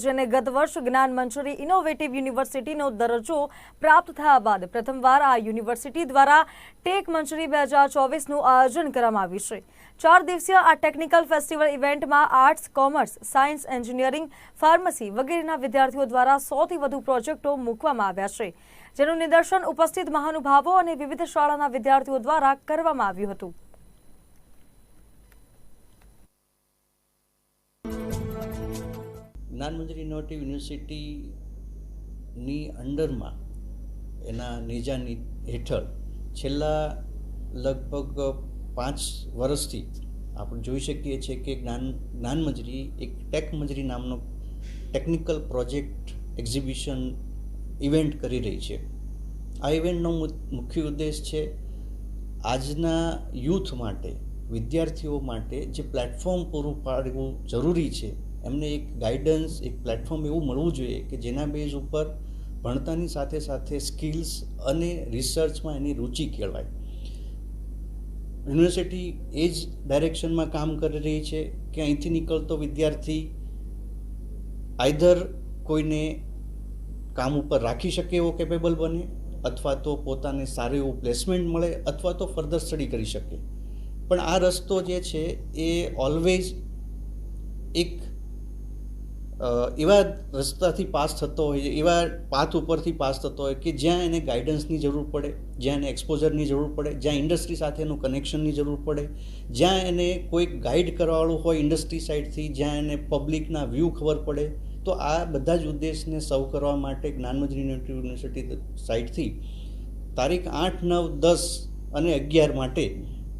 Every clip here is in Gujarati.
જેને ગત વર્ષ જ્ઞાન મંચુરી ઇનોવેટિવ યુનિવર્સિટીનો દરજ્જો પ્રાપ્ત થયા બાદ પ્રથમવાર આ યુનિવર્સિટી દ્વારા ટેક મંચુરી 2024નું આયોજન કરવામાં આવ્યું છે। 4 દિવસીય આ ટેકનિકલ ફેસ્ટિવલ ઇવેન્ટમાં arts, commerce, science, engineering, pharmacy વગેરેના વિદ્યાર્થીઓ દ્વારા 100થી વધુ પ્રોજેક્ટો મૂકવામાં આવ્યા છે, જેનું નિદર્શન ઉપસ્થિત મહાનુભાવો અને વિવિધ શાળાના વિદ્યાર્થીઓ દ્વારા કરવામાં આવ્યું હતું। જ્ઞાન મંચુરી ઇનોવેટિવ યુનિવર્સિટીની અંડરમાં એના નેજાની હેઠળ છેલ્લા લગભગ 5 વર્ષથી આપણે જોઈ શકીએ છીએ કે જ્ઞાન મંચુરી એક ટેક મંચુરી નામનો ટેકનિકલ પ્રોજેક્ટ એક્ઝિબિશન ઇવેન્ટ કરી રહી છે। આ ઇવેન્ટનો મુખ્ય ઉદ્દેશ છે આજના યુથ માટે, વિદ્યાર્થીઓ માટે જે પ્લેટફોર્મ પૂરું પાડવું જરૂરી છે, એમને એક ગાઈડન્સ, એક પ્લેટફોર્મ એવું મળવું જોઈએ કે જેના બેઝ ઉપર ભણતાની સાથે સાથે સ્કિલ્સ અને રિસર્ચમાં એની રુચિ કેળવાય। યુનિવર્સિટી એ જ ડાયરેક્શનમાં કામ કરી રહી છે કે અહીંથી નીકળતો વિદ્યાર્થી આઈધર કોઈને કામ ઉપર રાખી શકે એવો કેપેબલ બને, અથવા તો પોતાને સારું એવું પ્લેસમેન્ટ મળે, અથવા તો ફર્ધર સ્ટડી કરી શકે। પણ આ રસ્તો જે છે એ ઓલવેઝ એક એવા રસ્તાથી પાસ થતો હોય, એવા પાથ ઉપરથી પાસ થતો હોય કે જ્યાં એને ગાઈડન્સની જરૂર પડે, જ્યાં એને એક્સપોઝરની જરૂર પડે, જ્યાં ઇન્ડસ્ટ્રી સાથેનું કનેક્શનની જરૂર પડે, જ્યાં એને કોઈક ગાઈડ કરવાવાળું હોય ઇન્ડસ્ટ્રી સાઇડથી, જ્યાં એને પબ્લિકના વ્યૂ ખબર પડે। તો આ બધા જ ઉદ્દેશને સર્વ કરવા માટે જ્ઞાન મંચુરી યુનિવર્સિટી સાઇડથી તારીખ 8, 9, 10 અને 11 માટે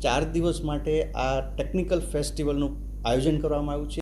4 દિવસ માટે આ ટેકનિકલ ફેસ્ટિવલનું આયોજન કરવામાં આવ્યું છે।